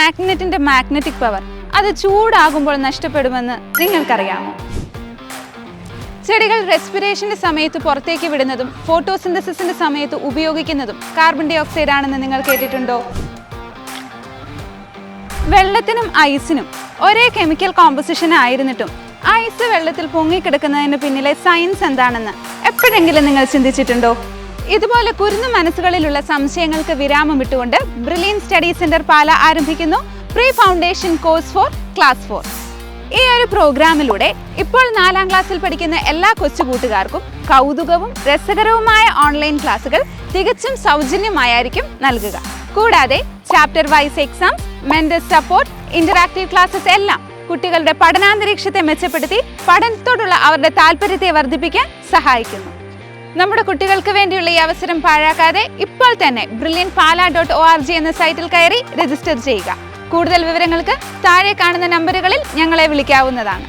മാഗ്നറ്റിന്റെ magnetic power അത് ചൂടാകുമ്പോൾ നഷ്ടപ്പെടുമെന്ന് നിങ്ങൾക്കറിയാമോ? ചെടികൾ റെസ്പിറേഷന്റെ സമയത്ത് പുറത്തേക്ക് വിടുന്നതും ഫോട്ടോസിന്തസിസിന്റെ സമയത്ത് ഉപയോഗിക്കുന്നതും കാർബൺ ഡൈ ഓക്സൈഡ് ആണെന്ന് നിങ്ങൾ കേട്ടിട്ടുണ്ടോ? വെള്ളത്തിനും ഐസിനും ഒരേ കെമിക്കൽ കോമ്പസിഷൻ ആയിരുന്നിട്ടും ഐസ് വെള്ളത്തിൽ പൊങ്ങിക്കിടക്കുന്നതിന് പിന്നിലെ സയൻസ് എന്താണെന്ന് എപ്പോഴെങ്കിലും നിങ്ങൾ ചിന്തിച്ചിട്ടുണ്ടോ? ഇതുപോലെ കുരുന്നു മനസ്സുകളിലുള്ള സംശയങ്ങൾക്ക് വിരാമം ഇട്ടുകൊണ്ട് ബ്രില്യൻ സ്റ്റഡി സെന്റർ പാല ആരംഭിക്കുന്നു pre foundation course for class 4. ഈ ഒരു പ്രോഗ്രാമിലൂടെ ഇപ്പോൾ 4ാം ക്ലാസ്സിൽ പഠിക്കുന്ന എല്ലാ കൊച്ചുകൂട്ടുകാർക്കും കൗതുകവും രസകരവുമായ ഓൺലൈൻ ക്ലാസുകൾ തികച്ചും സൗജന്യമായിരിക്കും നൽകുക. കൂടാതെ chapter wise exams, mentor support, interactive classes എല്ലാം കുട്ടികളുടെ പഠനാന്തരീക്ഷത്തെ മെച്ചപ്പെടുത്തി പഠനത്തോടുള്ള അവരുടെ താല്പര്യത്തെ വർദ്ധിപ്പിക്കാൻ സഹായിക്കുന്നു. നമ്മുടെ കുട്ടികൾക്ക് വേണ്ടിയുള്ള ഈ അവസരം പാഴാക്കാതെ ഇപ്പോൾ തന്നെ brilliantpala.org എന്ന സൈറ്റിൽ കയറി രജിസ്റ്റർ ചെയ്യുക. കൂടുതൽ വിവരങ്ങൾക്ക് താഴെ കാണുന്ന നമ്പറുകളിൽ ഞങ്ങളെ വിളിക്കാവുന്നതാണ്.